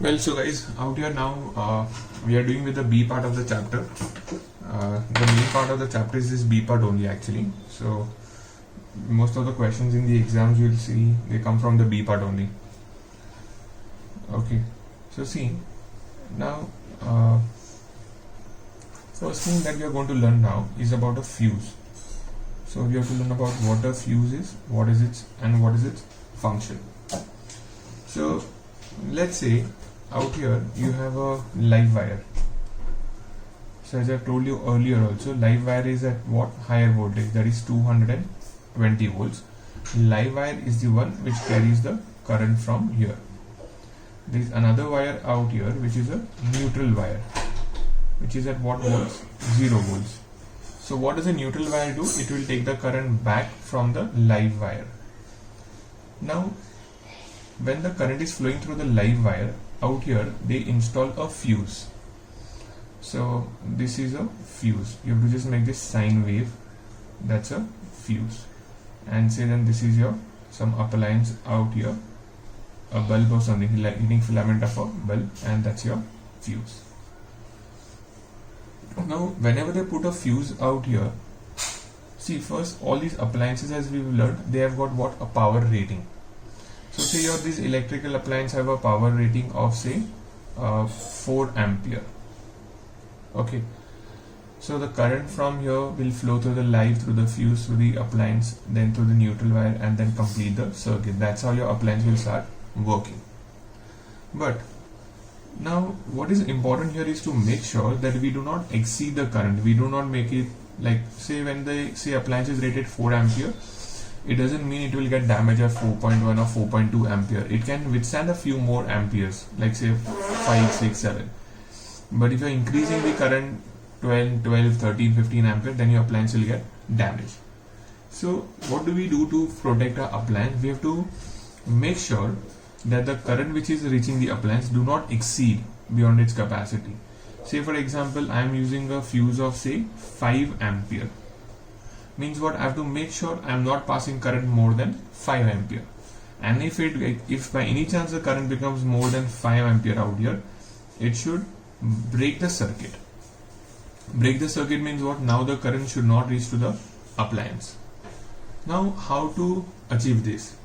Well, so guys, out here now we are doing with the B part of the chapter. The main part of the chapter is this B part only actually. So most of the questions in the exams you will see they come from the B part only. Okay, so see now first thing that we are going to learn now is about a fuse. So we have to learn about what a fuse is, what is it, and what is its function. So let's say out here you have a live wire. So as I told you earlier also, live wire is at what higher voltage, that is 220 volts. Live wire is the one which carries the current from here. There is another wire out here which is a neutral wire, which is at what volts? 0 volts. So what does a neutral wire do? It will take the current back from the live wire. Now when the current is flowing through the live wire, out here they install a fuse. So this is a fuse. You have to just make this sine wave. That's a fuse. And say then this is your some appliance out here, a bulb or something, like heating filament of a bulb, and that's your fuse. Now whenever they put a fuse out here, see first all these appliances, as we've learned, they have got what? A power rating. So say your these electrical appliances have a power rating of say 4 ampere. Okay, so the current from here will flow through the live, through the fuse, through the appliance, then through the neutral wire, and then complete the circuit. That's how your appliance will start working. But now what is important here is to make sure that we do not exceed the current. We do not make it like, say when they say appliance is rated 4 ampere, it doesn't mean it will get damaged at 4.1 or 4.2 ampere. It can withstand a few more amperes, like say 5, 6, 7. But if you're increasing the current 12, 13, 15 ampere, then your appliance will get damaged. So what do we do to protect our appliance? We have to make sure that the current which is reaching the appliance do not exceed beyond its capacity. Say for example, I am using a fuse of say 5 ampere. Means what? I have to make sure I am not passing current more than 5 ampere. And if by any chance the current becomes more than 5 ampere out here, it should break the circuit. Break the circuit means what? Now the current should not reach to the appliance. Now how to achieve this?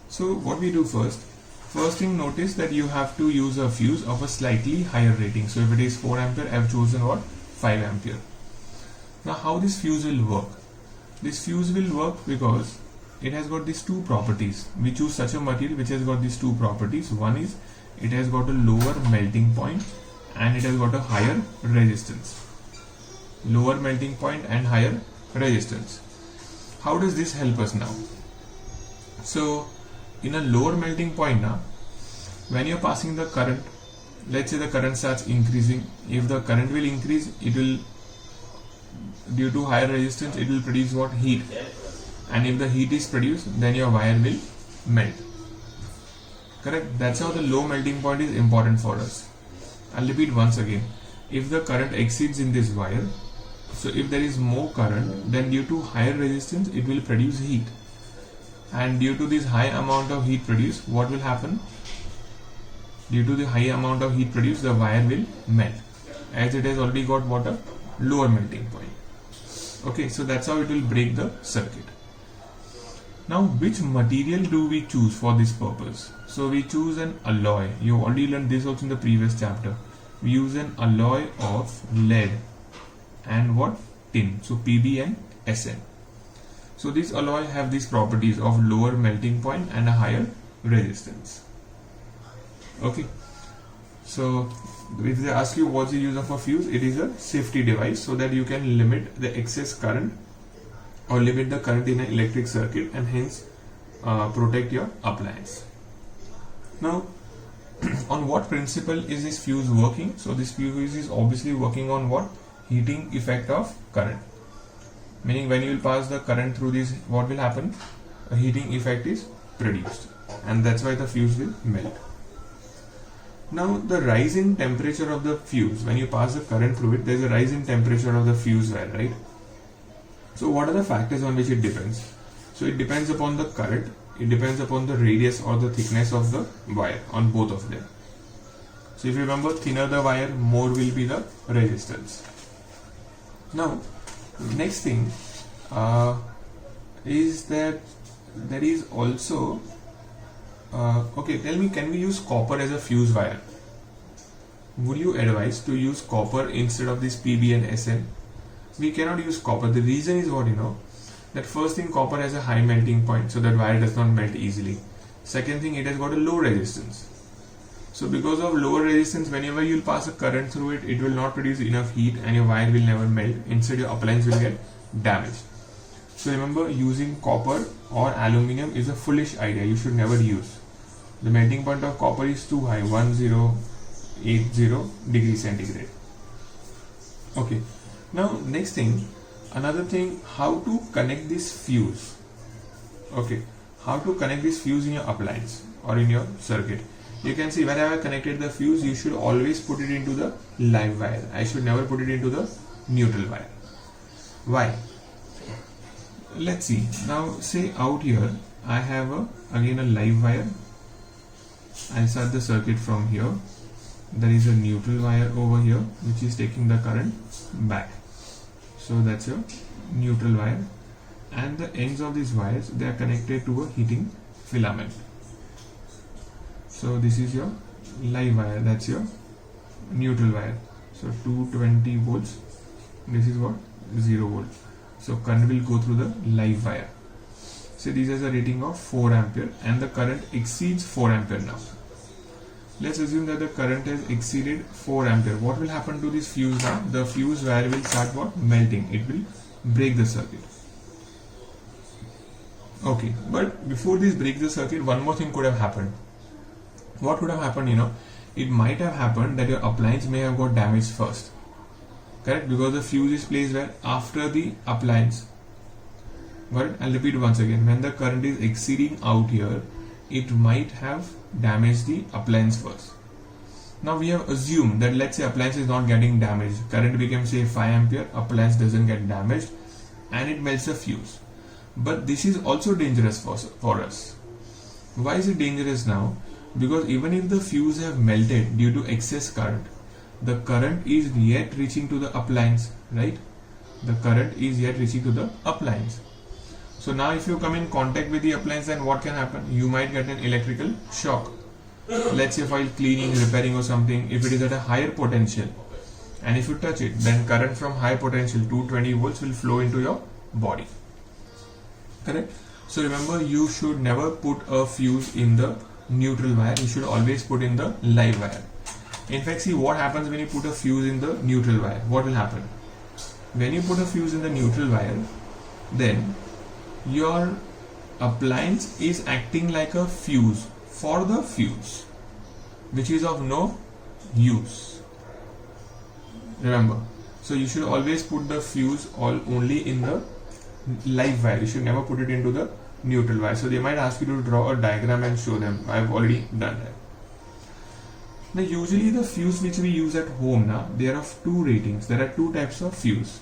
So what we do first thing, notice that you have to use a fuse of a slightly higher rating. So if it is 4 ampere, I have chosen what? 5 ampere. Now how this fuse will work? This fuse will work because it has got these two properties. We choose such a material which has got these two properties. One is it has got a lower melting point and it has got a higher resistance. Lower melting point and higher resistance. How does this help us now? So in a lower melting point now, when you're passing the current, let's say the current starts increasing. If the current will increase, it will, due to higher resistance, it will produce what? Heat. And if the heat is produced, then your wire will melt. Correct? That's how the low melting point is important for us. I'll repeat once again. If the current exceeds in this wire, so if there is more current, then due to higher resistance, it will produce heat. And due to this high amount of heat produced, what will happen? Due to the high amount of heat produced, the wire will melt, as it has already got what? A lower melting point. Okay, so that's how it will break the circuit. Now which material do we choose for this purpose? So we choose an alloy. You already learned this also in the previous chapter. We use an alloy of lead and what? Tin. So Pb and Sn. So this alloy have these properties of lower melting point and a higher resistance. Okay. So if they ask you what's the use of a fuse, it is a safety device so that you can limit the excess current or limit the current in an electric circuit and hence protect your appliance. Now on what principle is this fuse working? So this fuse is obviously working on what? Heating effect of current. Meaning when you will pass the current through this, what will happen? A heating effect is produced, and that's why the fuse will melt. Now the rise in temperature of the fuse, when you pass the current through it, there is a rise in temperature of the fuse wire, right? So what are the factors on which it depends? So it depends upon the current, it depends upon the radius or the thickness of the wire on both of them. So if you remember, thinner the wire, more will be the resistance. Now, next thing is that there is also okay, tell me, can we use copper as a fuse wire? Would you advise to use copper instead of this PB and SN? We cannot use copper. The reason is what, that first thing, copper has a high melting point, so that wire does not melt easily. Second thing, it has got a low resistance. So because of lower resistance, whenever you pass a current through it, it will not produce enough heat and your wire will never melt. Instead, your appliance will get damaged. So remember, using copper or aluminum is a foolish idea. You should never use. The melting point of copper is too high, 1080 degrees centigrade. Okay. Now next thing, another thing, how to connect this fuse. Okay. How to connect this fuse in your appliance or in your circuit. You can see whenever I connected the fuse, you should always put it into the live wire. I should never put it into the neutral wire. Why? Let's see. Now say out here I have again a live wire. I start the circuit from here. There is a neutral wire over here which is taking the current back. So that's your neutral wire, and the ends of these wires, they are connected to a heating filament. So this is your live wire, that's your neutral wire. So 220 volts, this is what, 0 volt. So current will go through the live wire. So this has a rating of 4 ampere and the current exceeds 4 ampere now. Let's assume that the current has exceeded 4 ampere. What will happen to this fuse now? The fuse wire will start what? Melting. It will break the circuit. Okay, but before this breaks the circuit, one more thing could have happened. What would have happened, it might have happened that your appliance may have got damaged first. Correct? Because the fuse is placed where? After the appliance. Got it? I'll repeat once again. When the current is exceeding out here, it might have damaged the appliance first. Now we have assumed that, let's say, appliance is not getting damaged. Current became, say, 5 ampere. Appliance doesn't get damaged and it melts the fuse. But this is also dangerous for us. Why is it dangerous now? Because even if the fuse have melted due to excess current, the current is yet reaching to the appliance, right? The current is yet reaching to the appliance. So now if you come in contact with the appliance, then what can happen? You might get an electrical shock. Let's say while cleaning, repairing or something, if it is at a higher potential and if you touch it, then current from high potential 220 volts will flow into your body. Correct? So remember, you should never put a fuse in the neutral wire. You should always put in the live wire. In fact, see what happens when you put a fuse in the neutral wire. What will happen? When you put a fuse in the neutral wire, then your appliance is acting like a fuse for the fuse, which is of no use. Remember, so you should always put the fuse only in the live wire. You should never put it into the neutral wire. So they might ask you to draw a diagram and show them. I've already done that. Now usually the fuse which we use at home now, they are of two ratings. There are two types of fuse.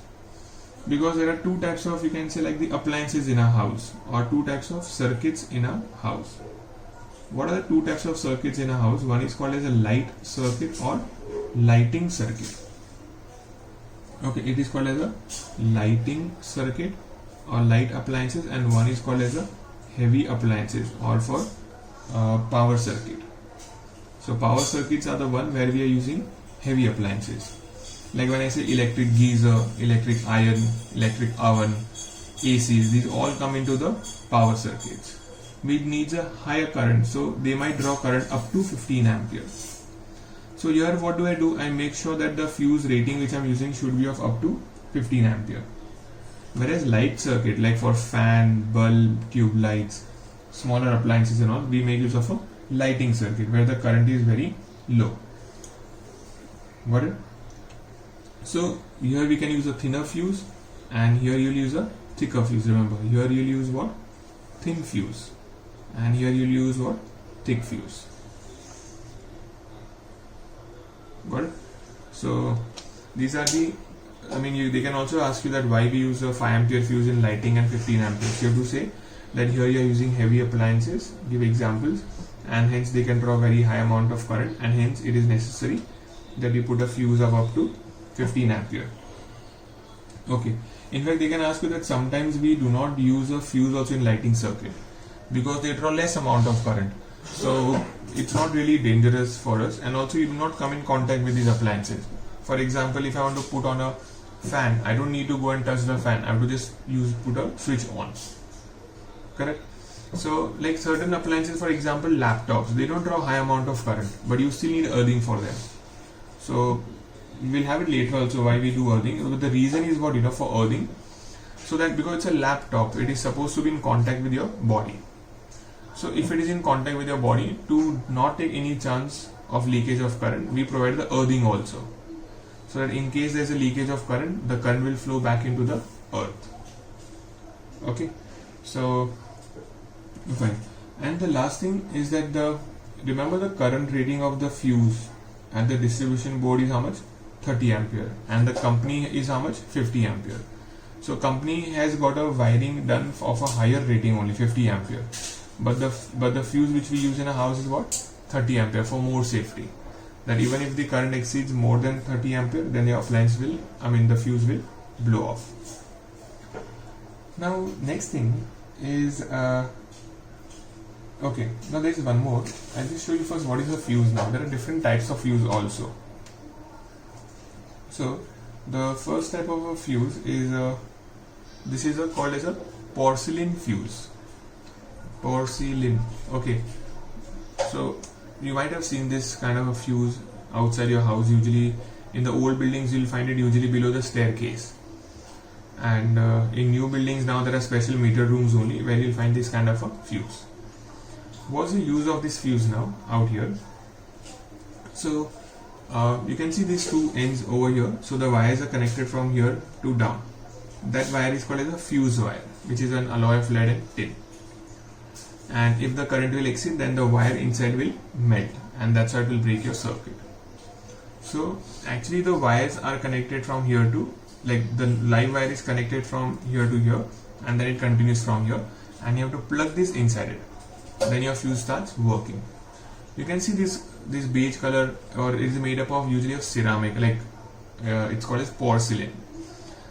Because there are two types of, you can say, like the appliances in a house, or two types of circuits in a house. What are the two types of circuits in a house? One is called as a light circuit or lighting circuit. Okay, it is called as a lighting circuit or light appliances, and one is called as a heavy appliances or for power circuit. So power circuits are the one where we are using heavy appliances. Like when I say electric geyser, electric iron, electric oven, ACs, these all come into the power circuits. It needs a higher current, so they might draw current up to 15 amperes. So here what do? I make sure that the fuse rating which I am using should be of up to 15 ampere. Whereas light circuit, like for fan, bulb, tube lights, smaller appliances and all, we make use of a lighting circuit where the current is very low. Got it? So here we can use a thinner fuse, and here you'll use a thicker fuse. Remember, here you'll use what? Thin fuse, and here you'll use what? Thick fuse. Got it? So these are the, they can also ask you that why we use a 5 ampere fuse in lighting and 15 amperes. You have to say that here you are using heavy appliances. Give examples. and hence they can draw very high amount of current, and hence it is necessary that we put a fuse of up to 15 ampere. Okay, in fact they can ask you that sometimes we do not use a fuse also in lighting circuit because they draw less amount of current, so it's not really dangerous for us, and also you do not come in contact with these appliances. For example, if I want to put on a fan, I don't need to go and touch the fan, I have to just put a switch on, correct? So like certain appliances, for example laptops, they don't draw high amount of current, but you still need earthing for them. So we'll have it later also why we do earthing, but the reason is what, for earthing, so that because it's a laptop, it is supposed to be in contact with your body. So if it is in contact with your body, to not take any chance of leakage of current, we provide the earthing also, so that in case there is a leakage of current, the current will flow back into the earth. Okay, so fine. And the last thing is that remember the current rating of the fuse at the distribution board is how much? 30 ampere, and the company is how much? 50 ampere. So company has got a wiring done of a higher rating, only 50 ampere, but the fuse which we use in a house is what? 30 ampere, for more safety, that even if the current exceeds more than 30 ampere, then the appliance will, the fuse will blow off. Now next thing is okay, now there is one more. I'll just show you first what is a fuse. Now there are different types of fuse also. So the first type of a fuse is this is called as a porcelain fuse. Porcelain. Okay, so you might have seen this kind of a fuse outside your house. Usually in the old buildings you'll find it usually below the staircase, and in new buildings now there are special meter rooms only where you'll find this kind of a fuse. What's the use of this fuse now out here? So you can see these two ends over here. So the wires are connected from here to down. That wire is called as a fuse wire, which is an alloy of lead and tin. And if the current will exceed, then the wire inside will melt, and that's how it will break your circuit. So actually the wires are connected from here to, like the live wire is connected from here to here, and then it continues from here, and you have to plug this inside it. Then your fuse starts working. You can see this beige color, or it is made up of usually of ceramic, like it's called as porcelain.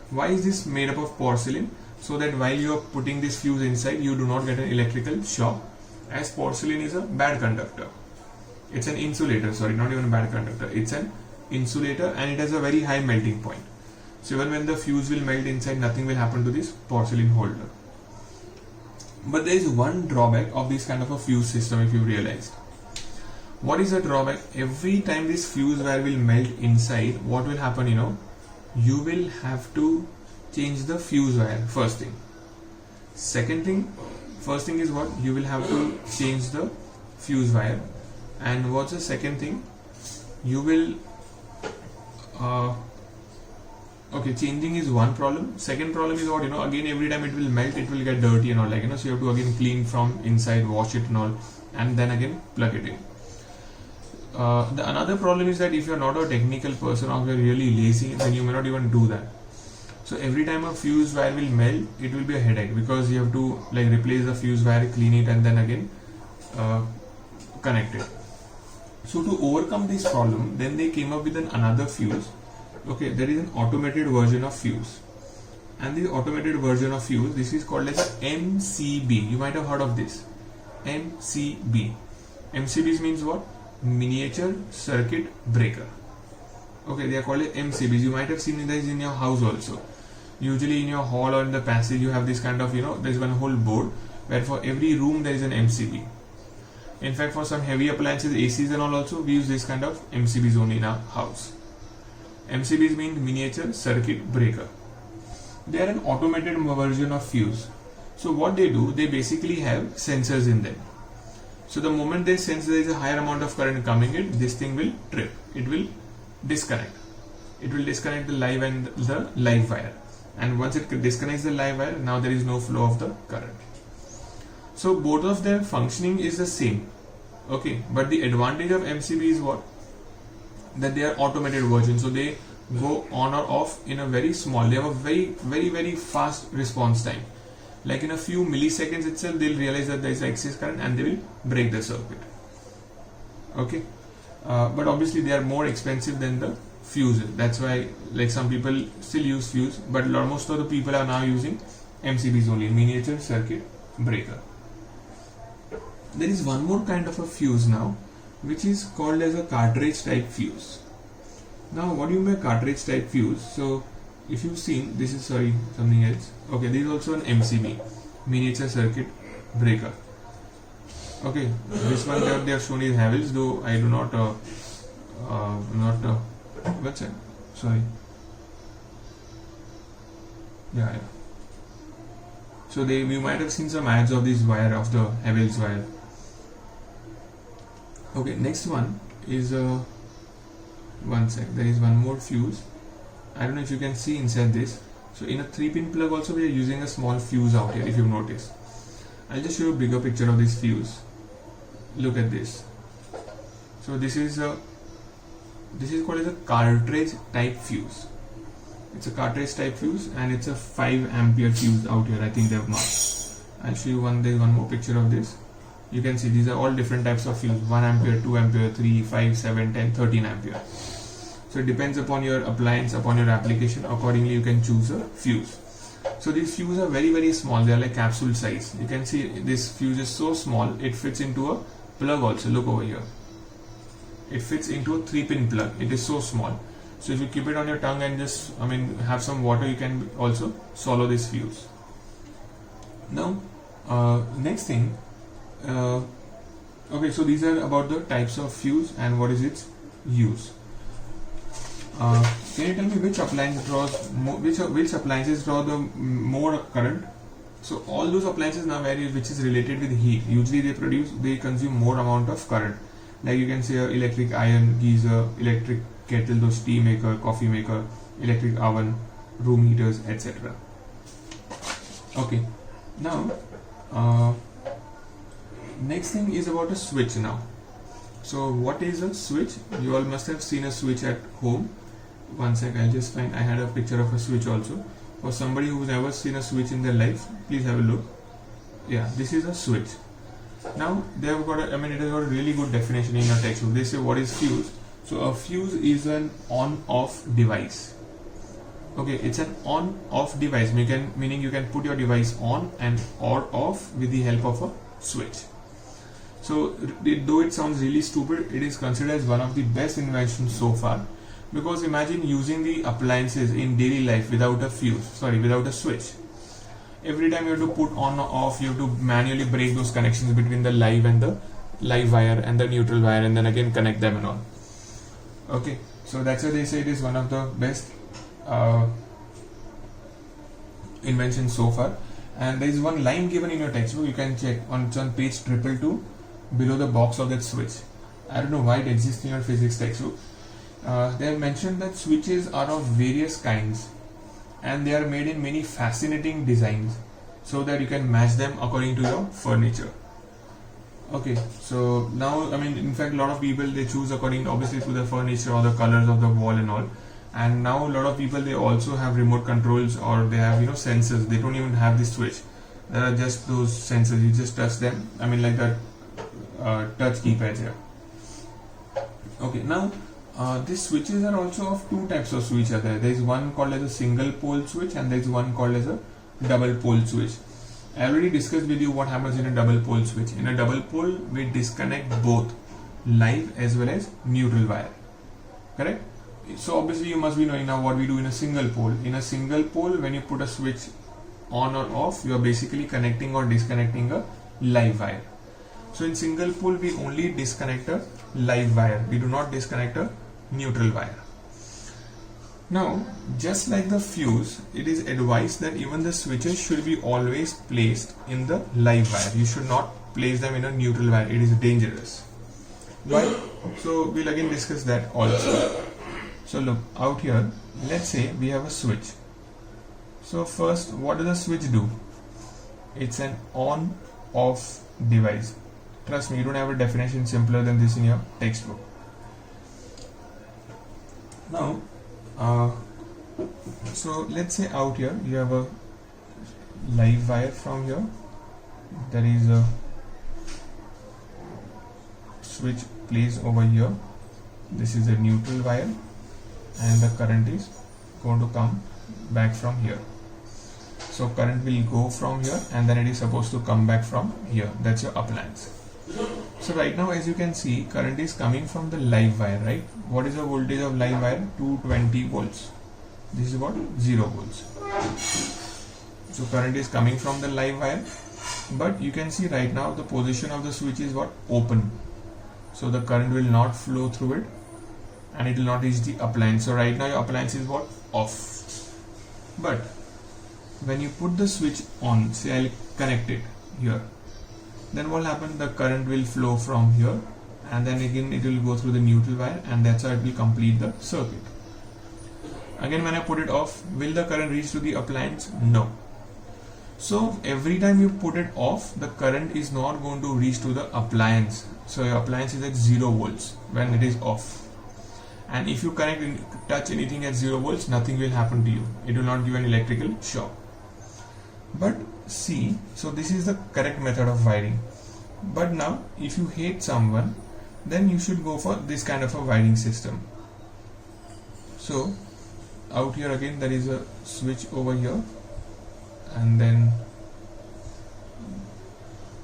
Why is this made up of porcelain? So that while you are putting this fuse inside, you do not get an electrical shock, as porcelain is a bad conductor. It's an insulator, sorry, not even a bad conductor, it's an insulator, and it has a very high melting point. So even when the fuse will melt inside, nothing will happen to this porcelain holder. But there is one drawback of this kind of a fuse system, if you realized. What is the drawback? Every time this fuse wire will melt inside, what will happen, you will have to change the fuse wire, first thing. First thing is what? You will have to change the fuse wire. And what's the second thing? You will okay, changing is one problem. Second problem is what, again every time it will melt, it will get dirty and all, like, so you have to again clean from inside, wash it and all, and then again plug it in. The another problem is that if you're not a technical person or you're really lazy, then you may not even do that. So every time a fuse wire will melt, it will be a headache, because you have to like replace the fuse wire, clean it, and then again connect it. So to overcome this problem, then they came up with another fuse. Okay, there is an automated version of fuse, and the automated version of fuse, this is called as a MCB. You might have heard of this, MCB. MCBs means what? Miniature circuit breaker. Okay, they are called MCBs. You might have seen this in your house also. Usually in your hall or in the passage, you have this kind of, there's one whole board where for every room there is an MCB. In fact, for some heavy appliances, ACs and all also, we use this kind of MCBs only in our house. MCBs mean miniature circuit breaker. They are an automated version of fuse. So what they do, they basically have sensors in them. So the moment they sense there is a higher amount of current coming in, this thing will trip. It will disconnect. It will disconnect the live and the live wire. And once it disconnects the live wire, now there is no flow of the current. So both of their functioning is the same. Okay, but the advantage of MCB is what? That they are automated version. So they go on or off in a very small, they have a very fast response time. Like in a few milliseconds itself, they'll realize that there is excess current and they will break the circuit. Okay, but obviously they are more expensive than the fuses. That's why like some people still use fuse, but most of the people are now using MCBs only, miniature circuit breaker. There is one more kind of a fuse now, which is called as a cartridge type fuse. Now what do you mean by cartridge type fuse? So if you've seen, this is something else. Okay, this is also an MCB, miniature circuit breaker. Okay, this one that they have shown is Havells, though I do not what's it? Sorry. Yeah. So you might have seen some ads of this wire, of the Havells wire. Okay, next one is one sec. There is one more fuse. I don't know if you can see inside this. So in a 3-pin plug also we are using a small fuse out here, if you notice. I'll just show you a bigger picture of this fuse. Look at this. So this is called as a cartridge type fuse. It's a cartridge type fuse and it's a 5 ampere fuse out here. I think they have marked. I'll show you there's one more picture of this. You can see these are all different types of fuse: 1 ampere, 2 ampere, 3, 5, 7, 10, 13 ampere. So it depends upon your appliance, upon your application. Accordingly you can choose a fuse. So these fuses are very, very small. They are like capsule size. You can see this fuse is so small it fits into a plug also. Look over here. It fits into a 3-pin plug. It is so small. So if you keep it on your tongue and just have some water, you can also swallow this fuse. Now next thing, okay, so these are about the types of fuse and what is its use. Can you tell me which appliance draws which appliances draw the more current? So all those appliances now which is related with heat, usually they consume more amount of current. Like you can say electric iron, geyser, electric kettle, those tea maker, coffee maker, electric oven, room heaters, etc. Okay, now next thing is about a switch now. So what is a switch? You all must have seen a switch at home. One sec, I'll just find. I had a picture of a switch also. For somebody who's never seen a switch in their life, please have a look. Yeah, this is a switch. Now they have got it has got a really good definition in your textbook. They say what is fuse. So a fuse is an on-off device. Okay, it's an on-off device, meaning you can put your device on and or off with the help of a switch. So though it sounds really stupid, it is considered as one of the best inventions so far, because imagine using the appliances in daily life without a switch. Every time you have to put on or off, you have to manually break those connections between the live wire and the neutral wire, and then again connect them and all. Okay, so that's why they say it is one of the best inventions so far. And there is one line given in your textbook. You can check on page 222 below the box of that switch. I don't know why it exists in your physics textbook. They have mentioned that switches are of various kinds and they are made in many fascinating designs so that you can match them according to your furniture. Okay, so now in fact a lot of people they choose according obviously to the furniture or the colors of the wall and all. And now a lot of people they also have remote controls, or they have sensors. They don't even have the switch. There are just those sensors. You just touch them. Like that touch keypads here. Okay, now these switches are also of two types of switch. There is one called as a single pole switch and there is one called as a double pole switch. I already discussed with you what happens in a double pole switch. In a double pole, we disconnect both live as well as neutral wire. Correct? So obviously you must be knowing now what we do in a single pole. In a single pole, when you put a switch on or off, you are basically connecting or disconnecting a live wire. So in single pole, we only disconnect a live wire. We do not disconnect a neutral wire. Now, just like the fuse, it is advised that even the switches should be always placed in the live wire. You should not place them in a neutral wire. It is dangerous. Why? So we'll again discuss that also. So look, out here, let's say we have a switch. So first, what does a switch do? It's an on-off device. Trust me, you don't have a definition simpler than this in your textbook. Now, so let's say out here, you have a live wire from here. There is a switch placed over here. This is a neutral wire, and the current is going to come back from here. So current will go from here, and then it is supposed to come back from here. That's your appliance. So right now, as you can see, current is coming from the live wire, right? What is the voltage of live wire? 220 volts. This is what? 0 volts. So current is coming from the live wire, but you can see right now the position of the switch is what? Open. So the current will not flow through it, and it will not reach the appliance. So right now your appliance is what? Off. But when you put the switch on, say I'll connect it here, then what will happen? The current will flow from here, and then again it will go through the neutral wire, and that's how it will complete the circuit. Again, when I put it off, will the current reach to the appliance? No. So every time you put it off, the current is not going to reach to the appliance. So your appliance is at 0 volts when it is off. And if you touch anything at 0 volts, nothing will happen to you. It will not give an electrical shock. But see, so this is the correct method of wiring. But now, if you hate someone, then you should go for this kind of a wiring system. So out here again there is a switch over here, and then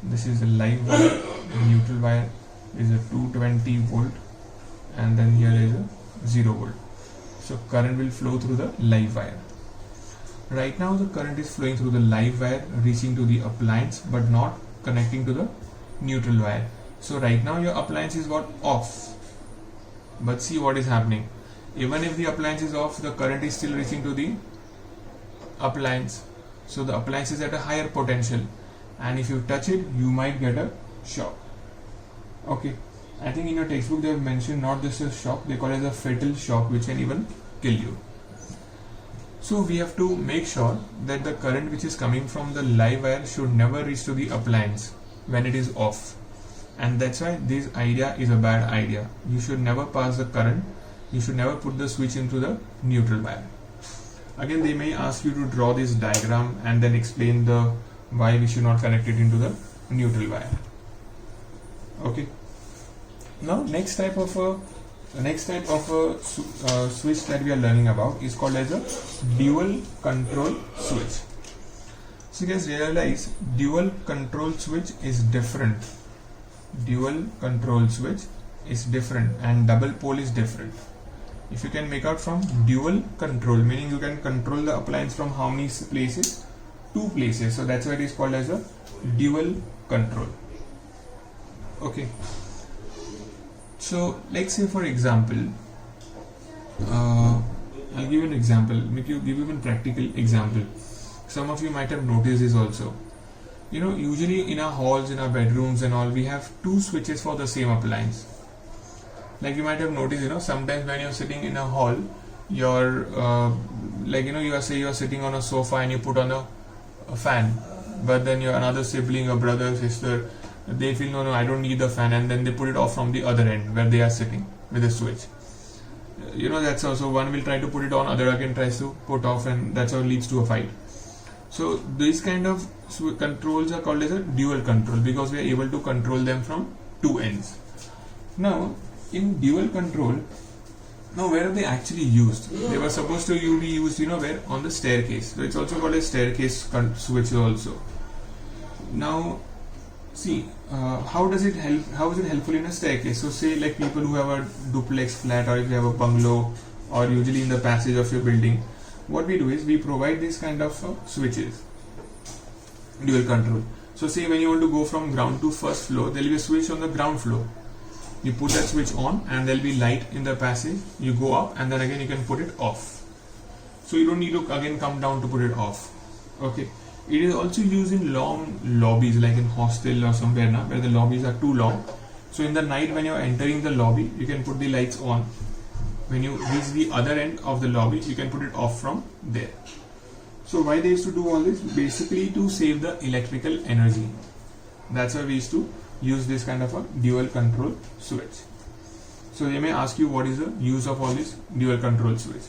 this is a live wire, the neutral wire is a 220 volt, and then here is a 0 volt. So current will flow through the live wire. Right now the current is flowing through the live wire, reaching to the appliance, but not connecting to the neutral wire. So right now your appliance is what? Off. But see what is happening. Even if the appliance is off, the current is still reaching to the appliance. So the appliance is at a higher potential, and if you touch it, you might get a shock. Okay, I think in your textbook they have mentioned not just a shock, they call it as a fatal shock, which can even kill you. So we have to make sure that the current which is coming from the live wire should never reach to the appliance when it is off. And that's why this idea is a bad idea. You should never pass the current. You should never put the switch into the neutral wire. Again, they may ask you to draw this diagram and then explain the why we should not connect it into the neutral wire. Okay. Now next type of a switch that we are learning about is called as a dual control switch. So you guys realize dual control switch is different. Dual control switch is different, and double pole is different. If you can make out from dual control, meaning you can control the appliance from how many places? 2 places. So that's why it is called as a dual control. Okay. So let's say for example, I'll give you an example, give you a practical example. Some of you might have noticed this also. You know, usually in our halls, in our bedrooms and all, we have 2 switches for the same appliance. Like you might have noticed, sometimes when you're sitting in a hall, you're you are sitting on a sofa and you put on a fan, but then your another sibling, or brother, sister, they feel no, I don't need the fan, and then they put it off from the other end where they are sitting with the switch. That's also one will try to put it on, other again tries to put off, and that's how it leads to a fight. So these kind of controls are called as a dual control because we are able to control them from 2 ends. Now in dual control, now where are they actually used? They were supposed to be used, where? On the staircase. So it's also called a staircase switch also. Now see, how is it helpful in a staircase? So say like people who have a duplex flat, or if you have a bungalow, or usually in the passage of your building, what we do is we provide this kind of switches, dual control. So say when you want to go from ground to first floor, there will be a switch on the ground floor. You put that switch on and there will be light in the passage. You go up and then again you can put it off. So you don't need to again come down to put it off. Okay. It is also used in long lobbies, like in hostel or somewhere now, where the lobbies are too long. So in the night when you are entering the lobby, you can put the lights on. When you reach the other end of the lobby, you can put it off from there. So why they used to do all this? Basically to save the electrical energy. That's why we used to use this kind of a dual control switch. So they may ask you what is the use of all this dual control switch.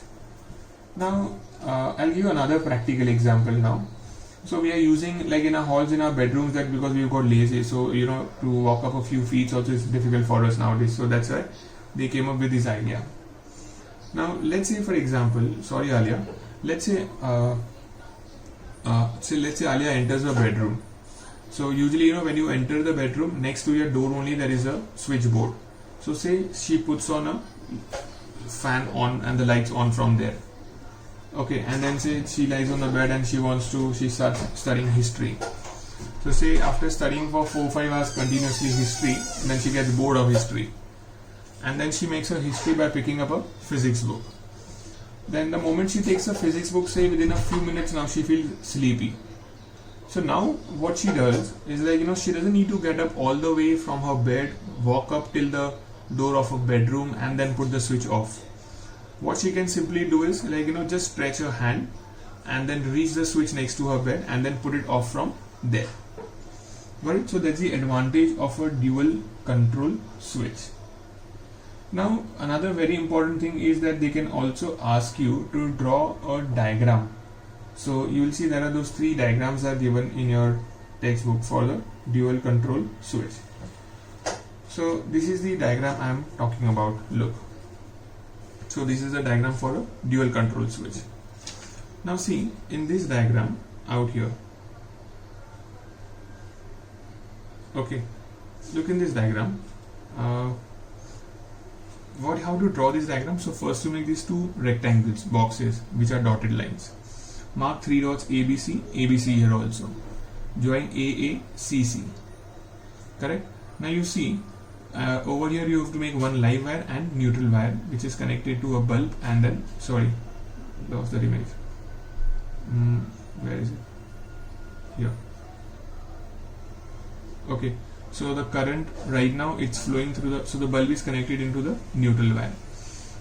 Now I'll give you another practical example now. So we are using like in our halls, in our bedrooms, that because we've got lazy, so to walk up a few feet also is difficult for us nowadays. So that's why they came up with this idea. Now let's say, for example, sorry Alia, let's say Alia enters a bedroom. So usually when you enter the bedroom, next to your door only there is a switchboard. So say she puts on a fan on and the lights on from there. Okay, and then say she lies on the bed and she starts studying history. So say after studying for 4-5 hours continuously history, then she gets bored of history. And then she makes her history by picking up a physics book. Then the moment she takes a physics book, say within a few minutes now she feels sleepy. So now what she does is she doesn't need to get up all the way from her bed, walk up till the door of her bedroom and then put the switch off. What she can simply do is just stretch her hand and then reach the switch next to her bed and then put it off from there. Got it? So that's the advantage of a dual control switch. Now another very important thing is that they can also ask you to draw a diagram. So you will see there are those 3 diagrams are given in your textbook for the dual control switch. So this is the diagram I am talking about. Look. So this is the diagram for a dual control switch. Now see, in this diagram out here. Okay, look in this diagram. How to draw this diagram? So first you make these 2 rectangles, boxes, which are dotted lines. Mark 3 dots ABC, ABC here also. Join AA, CC. Correct? Now you see, over here you have to make one live wire and neutral wire, which is connected to a bulb, and then lost the image. Where is it? Here. Okay, so the current right now it's flowing through the bulb is connected into the neutral wire.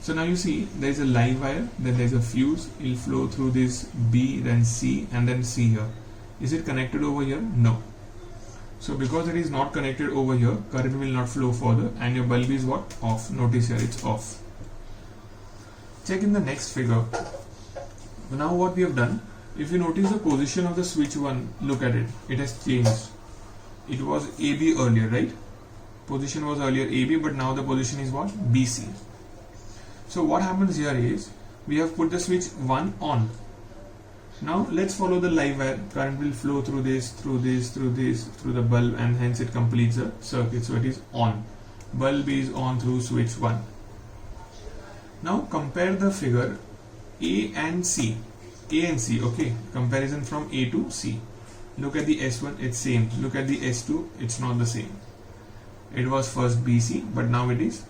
So now you see there is a live wire, then there is a fuse. It will flow through this B, then C, and then C here. Is it connected over here? No. So because it is not connected over here, current will not flow further, and your bulb is what? Off. Notice here it's off. Check in the next figure. Now what we have done, if you notice the position of the switch 1, look at it. It has changed. It was AB earlier, right? Position was earlier AB, but now the position is what? BC. So what happens here is, we have put the switch 1 on. Now let's follow the live wire. Current will flow through this, through the bulb, and hence it completes the circuit. So it is on. Bulb is on through switch 1. Now compare the figure A and C. A and C, okay. Comparison from A to C. Look at the S1, it's same. Look at the S2, it's not the same. It was first BC, but now it is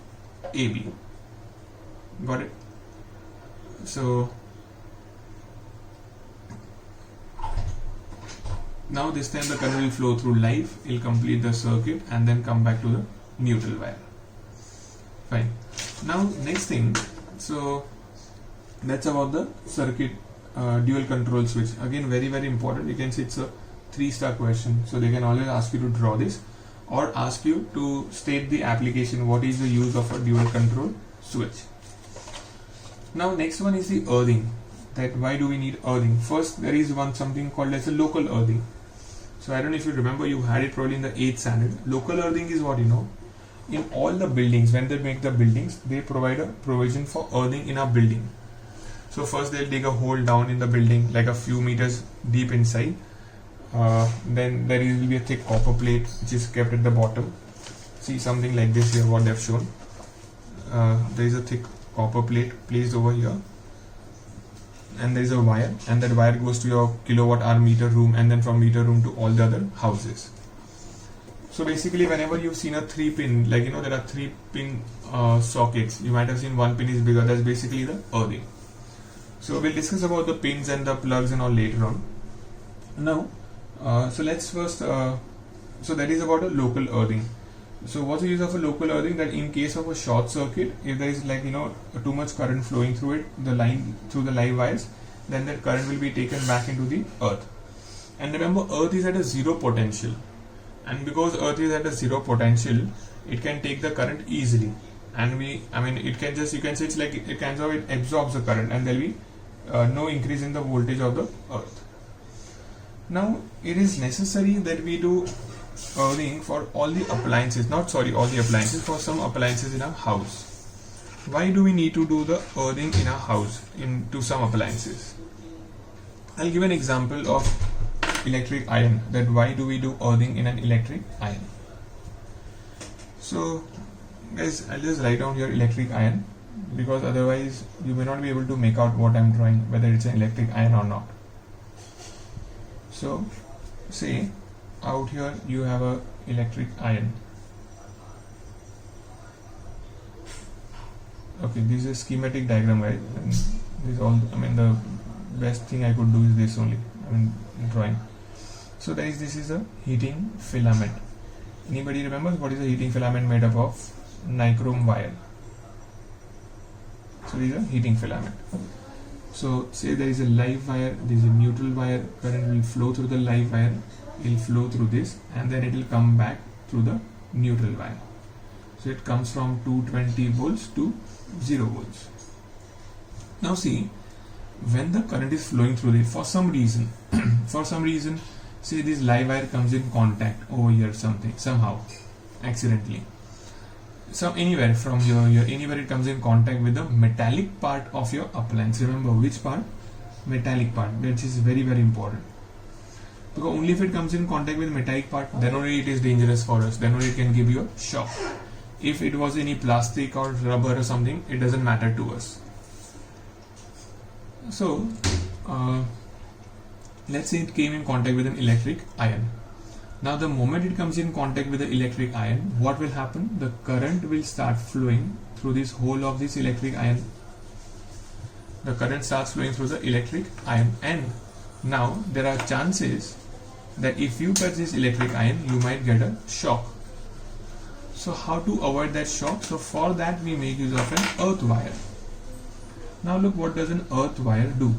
AB. Got it? So now this time the current will flow through live, it will complete the circuit and then come back to the neutral wire. Fine. Now next thing, so that's about the circuit dual control switch. Again, very important. You can see it's a 3-star question, so they can always ask you to draw this or ask you to state the application, what is the use of a dual control switch. Now next one is the earthing. That why do we need earthing? First, there is something called as a local earthing. So I don't know if you remember, you had it probably in the 8th standard. Local earthing is what in all the buildings, when they make the buildings, they provide a provision for earthing in a building. So first they'll dig a hole down in the building like a few meters deep inside. Then there will be a thick copper plate which is kept at the bottom. See something like this here, what they've shown. There is a thick copper plate placed over here, and there is a wire, and that wire goes to your kilowatt hour meter room, and then from meter room to all the other houses. So basically, whenever you've seen a 3-pin, like there are 3-pin sockets, you might have seen one pin is bigger. That's basically the earthing. So we'll discuss about the pins and the plugs and all later on. Now, so let's first. So that is about a local earthing. So what's the use of a local earthing? That in case of a short circuit, if there is too much current flowing through it, the line through the live wires, then that current will be taken back into the earth. And remember, earth is at a zero potential, and because earth is at a zero potential, it can take the current easily. And it can just, you can say it's like it absorbs the current, and there will be no increase in the voltage of the earth. Now it is necessary that we do earthing for all the appliances, not sorry, all the appliances, for some appliances in our house. Why do we need to do the earthing in our house into some appliances? I'll give an example of electric iron, that why do we do earthing in an electric iron. So guys, I'll just write down here electric iron, because otherwise you may not be able to make out what I'm drawing, whether it's an electric iron or not. So say out here you have a electric iron. Okay, this is a schematic diagram, right? And this all, I mean, the best thing I could do is this only, I mean, drawing. So this is a heating filament. Anybody remembers what is a heating filament made up of? Nichrome wire. So this is a heating filament. So say there is a live wire, there is a neutral wire, current will flow through the live wire, it will flow through this, and then it will come back through the neutral wire. So it comes from 220 volts to 0 volts. Now see, when the current is flowing through it, for some reason, say this live wire comes in contact over here, somehow, accidentally. So anywhere from here, anywhere it comes in contact with the metallic part of your appliance. Remember which part? Metallic part. That is very, very important. Because only if it comes in contact with metallic part, then only it is dangerous for us. Then only it can give you a shock. If it was any plastic or rubber or something, it doesn't matter to us. So let's say it came in contact with an electric iron. Now the moment it comes in contact with the electric iron, what will happen? The current will start flowing through this hole of this electric iron. The current starts flowing through the electric iron, and now there are chances that if you touch this electric iron, you might get a shock. So how to avoid that shock? So for that we make use of an earth wire. Now look, what does an earth wire do?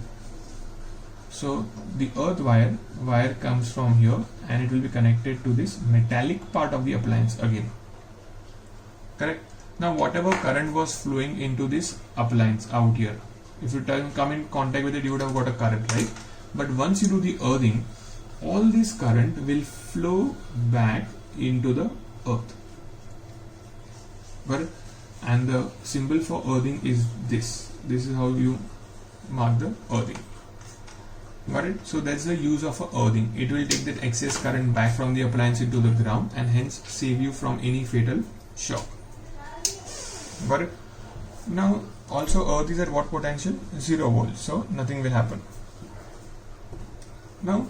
So the earth wire comes from here, and it will be connected to this metallic part of the appliance again. Correct? Now whatever current was flowing into this appliance out here, if you come in contact with it, you would have got a current, right? But once you do the earthing, all this current will flow back into the earth. Got it? And the symbol for earthing is this. This is how you mark the earthing. Got it? So that's the use of earthing. It will take that excess current back from the appliance into the ground and hence save you from any fatal shock. Got it? Now also earth is at what potential? 0 volts. So nothing will happen. Now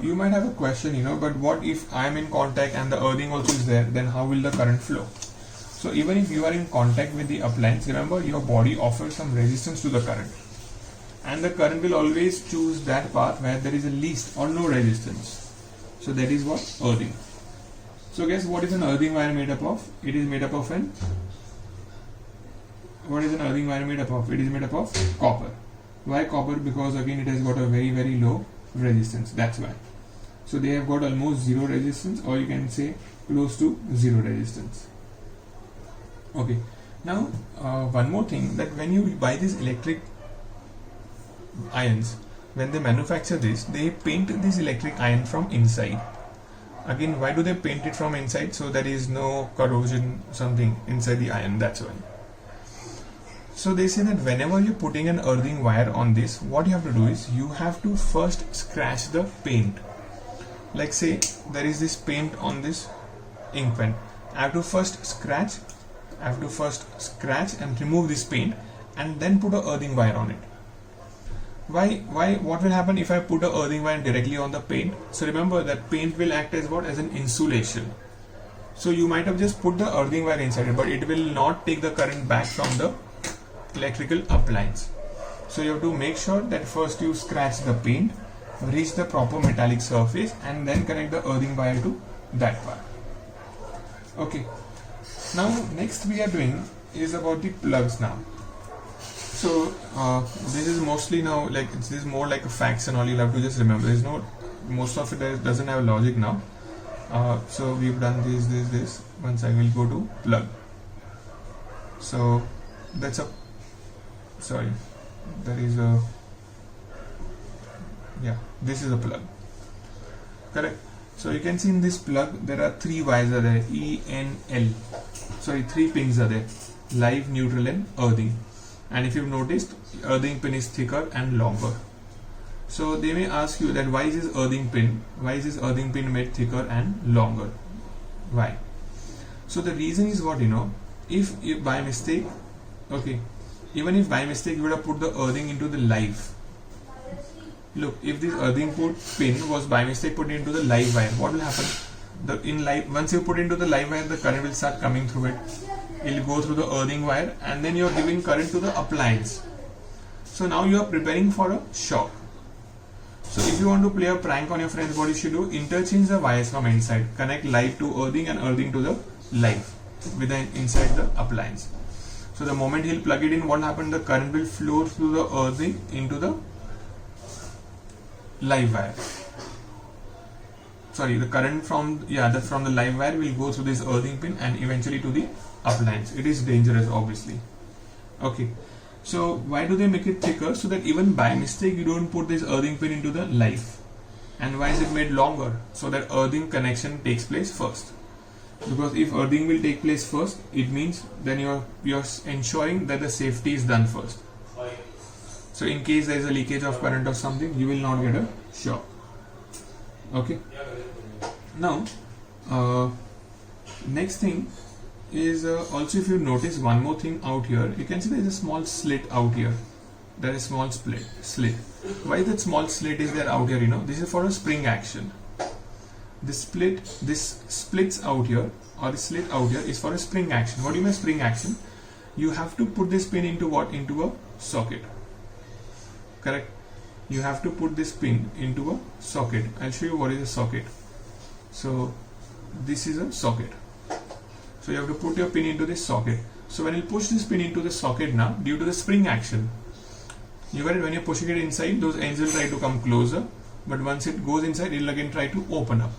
you might have a question, but what if I am in contact and the earthing also is there, then how will the current flow? So even if you are in contact with the appliance, remember your body offers some resistance to the current. And the current will always choose that path where there is a least or no resistance. So that is what? Earthing. So guess what is an earthing wire made up of? It is made up of what is an earthing wire made up of? It is made up of copper. Why copper? Because again it has got a very, very low resistance. That's why. So they have got almost 0 resistance, or you can say close to 0 resistance. Okay. Now one more thing, that when you buy these electric irons, when they manufacture this, they paint this electric iron from inside. Again, why do they paint it from inside? So there is no corrosion something inside the iron, that's why. So they say that whenever you're putting an earthing wire on this, what you have to do is you have to first scratch the paint. Like say there is this paint on this ink pen. I have to first scratch and remove this paint and then put a earthing wire on it. Why? What will happen if I put a earthing wire directly on the paint? So remember that paint will act as what? As an insulation. So you might have just put the earthing wire inside it, but it will not take the current back from the electrical appliance. So you have to make sure that first you scratch the paint, reach the proper metallic surface, and then connect the earthing wire to that part. Okay. Now next we are doing is about the plugs now. So this is mostly now like this is more like a facts and all. You'll have to just remember. There's no, most of it doesn't have logic now. So we've done this. Once I will go to plug. So that's a sorry. There is a this is a plug. correct? So you can see in this plug there are 3 wires are there, E, N, L. Sorry, 3 pins are there, live, neutral and earthing. And if you've noticed, earthing pin is thicker and longer. So they may ask you that why is this earthing pin made thicker and longer? Why? So the reason is what, if by mistake, okay, even if by mistake you would have put the earthing into the live. Look, if this earthing pin was by mistake put into the live wire, what will happen? Once you put into the live wire, the current will start coming through it. It will go through the earthing wire, and then you are giving current to the appliance. So now you are preparing for a shock. So if you want to play a prank on your friends, what you should do? Interchange the wires from inside. Connect live to earthing and earthing to the live inside the appliance. So the moment he'll plug it in, what happened? The current will flow through the earthing into the live wire. Sorry, the current from the live wire will go through this earthing pin and eventually to the appliance. It is dangerous, obviously. Okay. So why do they make it thicker? So that even by mistake you don't put this earthing pin into the live. And why is it made longer? So that earthing connection takes place first. Because if earthing will take place first, it means then you're ensuring that the safety is done first. So in case there is a leakage of current or something, you will not get a shock. Okay. Now, next thing is also, if you notice one more thing out here, you can see there is a small slit out here. There is a small slit. Why that small slit is there out here? This is for a spring action. This splits out here, or the slit out here is for a spring action. What do you mean spring action? You have to put this pin into what? Into a socket. Correct? You have to put this pin into a socket. I'll show you what is a socket. So this is a socket. So you have to put your pin into this socket. So when you push this pin into the socket now, due to the spring action, you got it, when you're pushing it inside, those ends will try to come closer, but once it goes inside, it will again try to open up.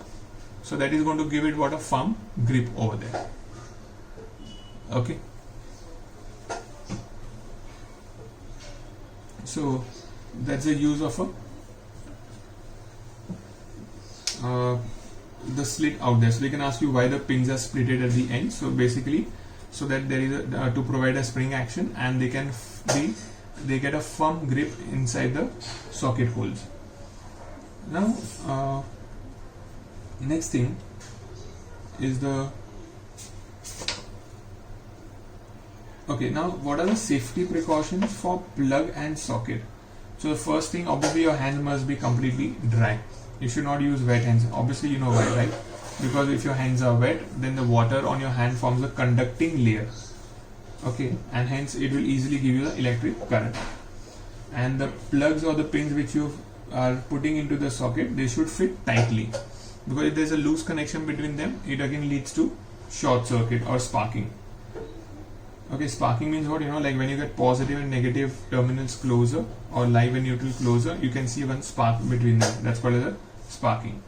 So that is going to give it what? A firm grip over there. Okay. So that's the use of the slit out there. So they can ask you why the pins are splitted at the end. So basically, so that there is to provide a spring action, and they get a firm grip inside the socket holes. Now, next thing is okay. Now, what are the safety precautions for plug and socket? So the first thing, obviously your hands must be completely dry. You should not use wet hands. Obviously you know why, right? Because if your hands are wet, then the water on your hand forms a conducting layer. Okay, and hence it will easily give you the electric current. And the plugs or the pins which you are putting into the socket, they should fit tightly. Because if there is a loose connection between them, it again leads to short circuit or sparking. Okay, sparking means what? Like when you get positive and negative terminals closer, or live and neutral closer, you can see one spark between them. That's called as a sparking.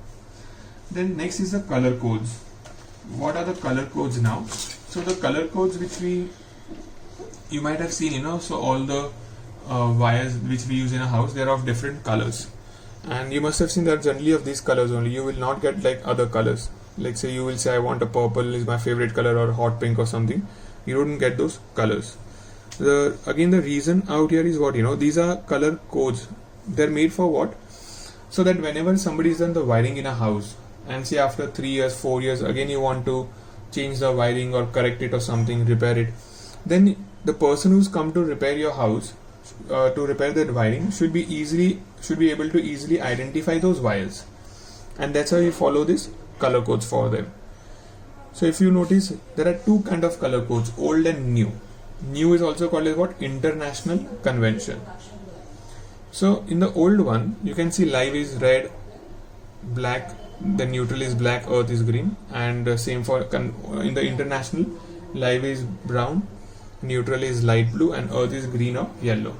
Then next is the color codes. What are the color codes now? So the color codes which you might have seen, so all the wires which we use in a house, they are of different colors. And you must have seen that generally of these colors only. You will not get like other colors. Like say you will say I want a purple is my favorite color, or hot pink or something. You don't get those colors. Again, the reason out here is what? These are color codes. They're made for what? So that whenever somebody is done the wiring in a house, and say after 3 years, 4 years, again you want to change the wiring or correct it or something, repair it, then the person who's come to repair your house, to repair that wiring, should be able to easily identify those wires. And that's how you follow this color codes for them. So if you notice, there are two kind of color codes, old and new. New is also called as what? International convention. So in the old one, you can see live is red, black, the neutral is black, earth is green, and same for in the international, live is brown, neutral is light blue, and earth is green or yellow.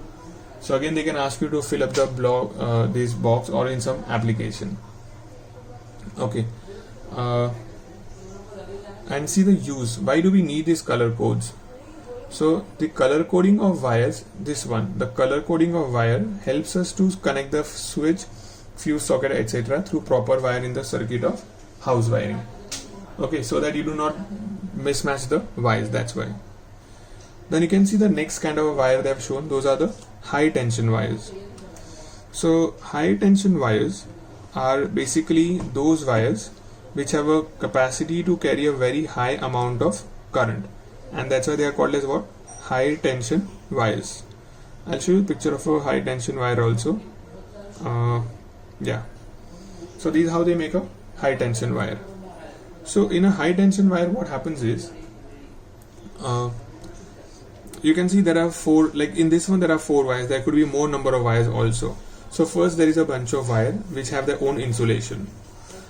So again, they can ask you to fill up the this box or in some application. Okay. And see the use. Why do we need these color codes? So the color coding of wires, this one, the color coding of wire helps us to connect the switch fuse socket, etc. through proper wire in the circuit of house wiring. Okay, so that you do not mismatch the wires, that's why. Then you can see the next kind of a wire they have shown. Those are the high tension wires. So high tension wires are basically those wires which have a capacity to carry a very high amount of current, and that's why they are called as what? High tension wires. I'll show you a picture of a high tension wire also. Yeah, so this is how they make a high tension wire. So in a high tension wire, what happens is, you can see there are four, like in this one there are 4 wires. There could be more number of wires also. So first there is a bunch of wire which have their own insulation.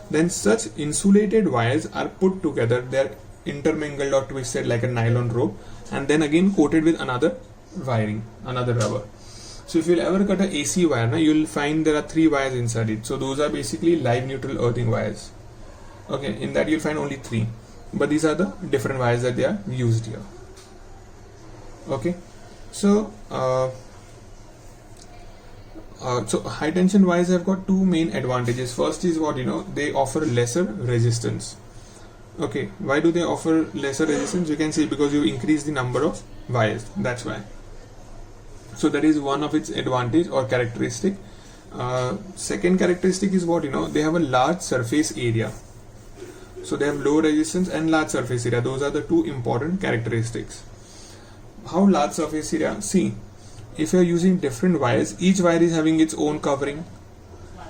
Then such insulated wires are put together, they are intermingled or twisted like a nylon rope, and then again coated with another wiring, another rubber. So if you'll ever cut a AC wire, now you'll find there are 3 wires inside it. So those are basically live neutral earthing wires. Okay, in that you'll find only 3, but these are the different wires that they are used here. Okay, so so high tension wires have got 2 main advantages. First is what, they offer lesser resistance. Okay, why do they offer lesser resistance? You can see because you increase the number of wires, that's why. So that is one of its advantage or characteristic. Second characteristic is what, they have a large surface area. So they have low resistance and large surface area. Those are the 2 important characteristics. How large surface area? See, if you are using different wires, each wire is having its own covering,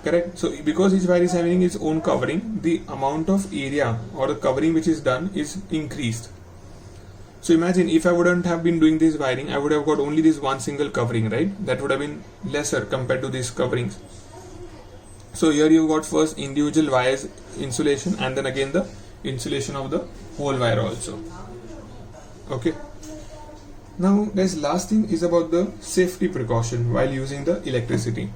correct? So because each wire is having its own covering, the amount of area or the covering which is done is increased. So imagine if I wouldn't have been doing this wiring, I would have got only this one single covering, right? That would have been lesser compared to these coverings. So here you got first individual wires insulation, and then again the insulation of the whole wire also. Okay. Now this last thing is about the safety precaution while using the electricity.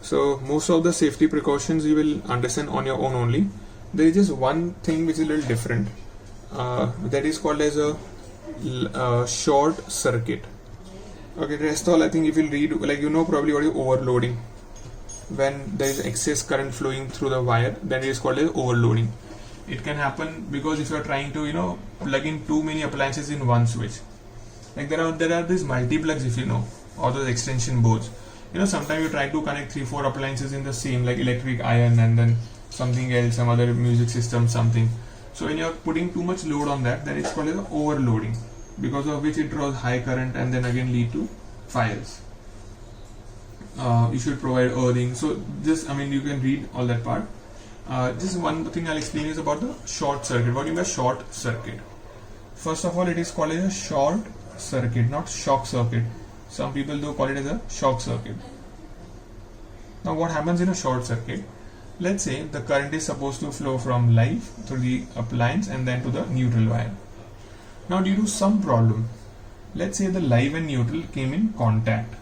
So most of the safety precautions you will understand on your own only. There is just one thing which is a little different. That is called as a short circuit. Okay, rest all I think if you read, like probably what is overloading. When there is excess current flowing through the wire, then it is called as overloading. It can happen because if you are trying to plug in too many appliances in one switch. Like there are these multi-plugs, if or those extension boards. Sometimes you try to connect 3-4 appliances in the same, like electric iron and then something else, some other music system, something. So when you're putting too much load on that, then it's called as overloading, because of which it draws high current and then again lead to fires. You should provide earthing. So this, you can read all that part. Just one thing I'll explain is about the short circuit. What do you mean by short circuit? First of all, it is called as a short circuit, not shock circuit. Some people do call it as a shock circuit. Now what happens in a short circuit? Let's say the current is supposed to flow from live through the appliance and then to the neutral wire. Now due to some problem, let's say the live and neutral came in contact.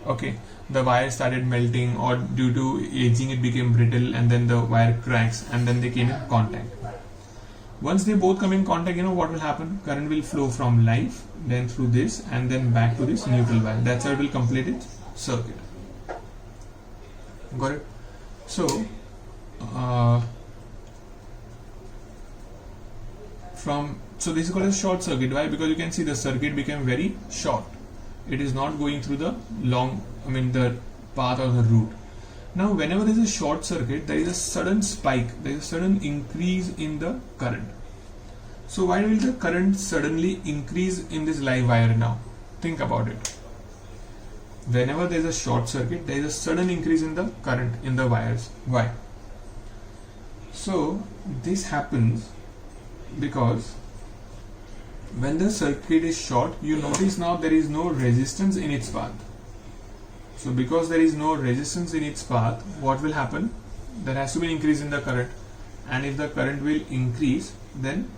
Okay, the wire started melting, or due to aging it became brittle, and then the wire cracks and then they came in contact. Once they both come in contact, what will happen? Current will flow from live, then through this, and then back to this neutral wire. That's how it will complete its circuit. Got it? So, so this is called a short circuit. Why? Because you can see the circuit became very short. It is not going through the the path or the route. Now whenever there is a short circuit, there is a sudden spike, there is a sudden increase in the current. So why will the current suddenly increase in this live wire now? Think about it. Whenever there is a short circuit, there is a sudden increase in the current in the wires. Why? So this happens because when the circuit is short, you notice now there is no resistance in its path. So because there is no resistance in its path, what will happen? There has to be an increase in the current, and if the current will increase, then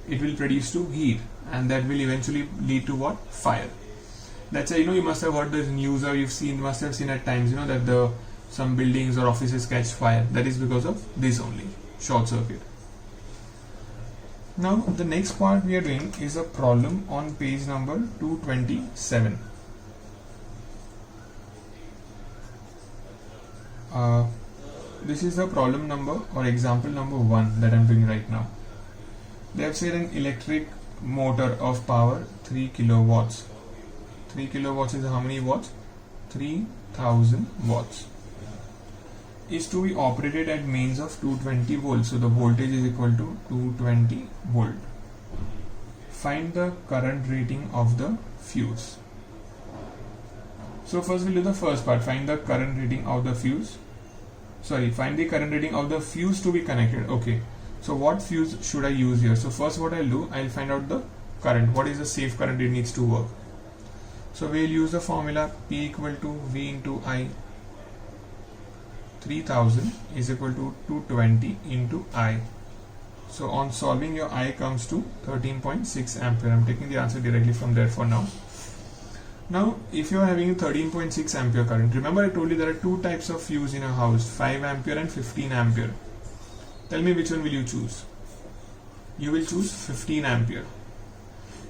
it will produce to heat, and that will eventually lead to what? Fire. That's why you must have heard the news, or must have seen at times that some buildings or offices catch fire. That is because of this only, short circuit. Now the next part we are doing is a problem on page number 227. this is the problem number or example number 1 that I'm doing right now. They have said an electric motor of power 3 kilowatts. 3 kilowatts is how many watts? 3000 watts. Is to be operated at mains of 220 volts. So the voltage is equal to 220 volt. Find the current rating of the fuse. So first we'll do the first part. Find the current rating of the fuse. Find the current rating of the fuse to be connected. Okay. So what fuse should I use here? So first what I'll do, I'll find out the current. What is the safe current it needs to work? So we'll use the formula P equal to V into I. 3000 is equal to 220 into I. So on solving, your I comes to 13.6 ampere. I'm taking the answer directly from there for now. Now if you are having a 13.6 ampere current, remember I told you there are two types of fuse in a house, 5 ampere and 15 ampere. Tell me which one will you choose? You will choose 15 ampere.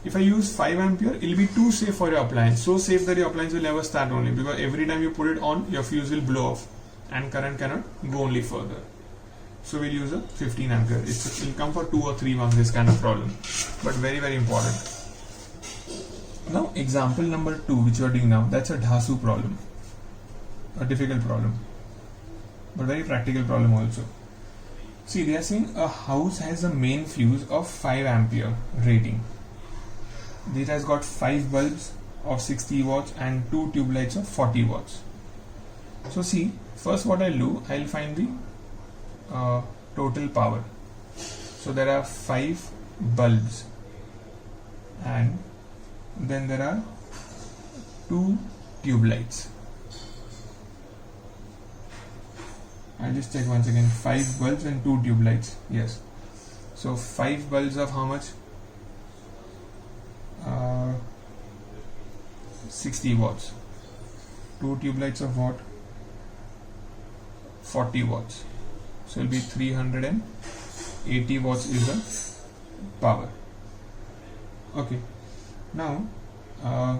If I use 5 ampere, it will be too safe for your appliance. So safe that your appliance will never start only, because every time you put it on, your fuse will blow off and current cannot go only further. So we'll use a 15 ampere. It will come for 2 or 3 marks, this kind of problem, but very, very important. Now example number 2 which you are doing now, that's a Dhasu problem, a difficult problem, but very practical problem also. See, they are saying a house has a main fuse of 5 ampere rating. It has got 5 bulbs of 60 watts and 2 tube lights of 40 watts. So see, first what I'll do, I'll find the total power. So there are 5 bulbs and then there are 2 tube lights. I'll just check once again. 5 bulbs and 2 tube lights. Yes. So 5 bulbs of how much? 60 watts. 2 tube lights of what? 40 watts. So it will be 380 watts is the power. Okay. Now,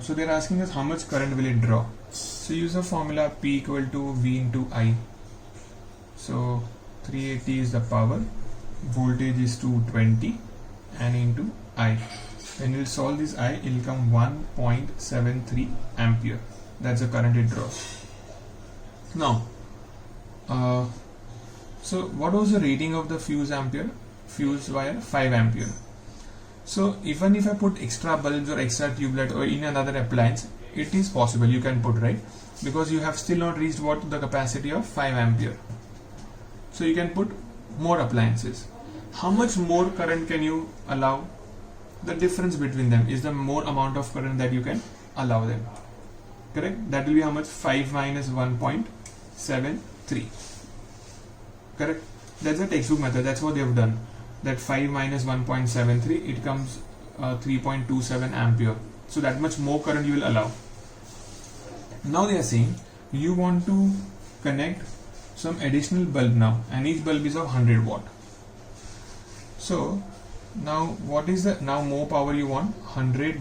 so they're asking us how much current will it draw. So use the formula P equal to V into I. So 380 is the power, voltage is 220 and into I. When we'll solve this I, it will come 1.73 ampere. That's the current it draws. Now, so what was the rating of the fuse wire? 5 ampere. So even if I put extra bulbs or extra tube light or in another appliance, it is possible, you can put, right? Because you have still not reached what the capacity of 5 ampere. So you can put more appliances. How much more current can you allow? The difference between them is the more amount of current that you can allow them. Correct? That will be how much? 5 minus 1.73. Correct? That's the textbook method. That's what they have done. That 5 minus 1.73, it comes 3.27 ampere. So that much more current you will allow. Now they are saying you want to connect some additional bulb now, and each bulb is of 100 watt. So now what is the more power you want? 100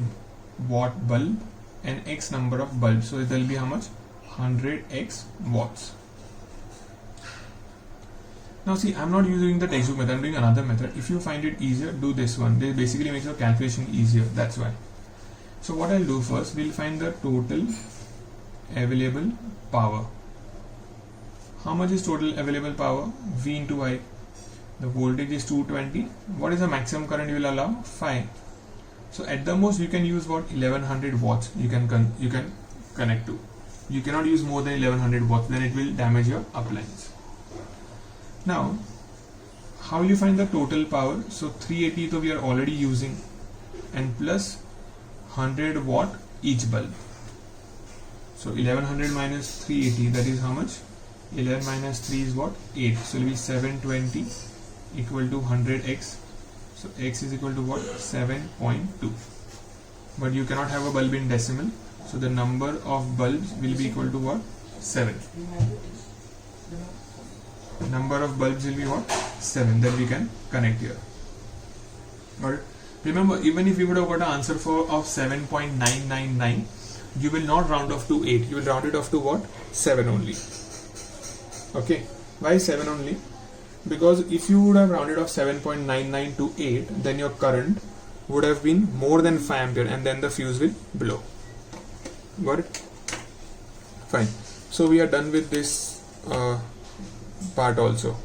watt bulb and X number of bulbs. So there will be how much? 100x watts. Now see, I'm not using the textbook method, I'm doing another method. If you find it easier, do this one. This basically makes your calculation easier, that's why. So what I'll do first, we'll find the total available power. How much is total available power? V into I. The voltage is 220. What is the maximum current you will allow? 5. So at the most you can use what? 1100 watts you can connect to. You cannot use more than 1100 watts, then it will damage your appliance. Now, how will you find the total power? So 380 so we are already using, and plus 100 watt each bulb. So 1100 minus 380, that is how much? 11 minus 3 is what? 8. So it will be 720 equal to 100x. So x is equal to what? 7.2. But you cannot have a bulb in decimal. So the number of bulbs will be equal to what? 7. Number of bulbs will be what? 7 that we can connect here. Got it? Remember, even if you would have got an answer of 7.999, you will not round off to 8. You will round it off to what? 7 only. Okay, why 7 only? Because if you would have rounded off 7.99 to 8, then your current would have been more than 5 ampere, and then the fuse will blow. Got it? Fine. So we are done with this part also.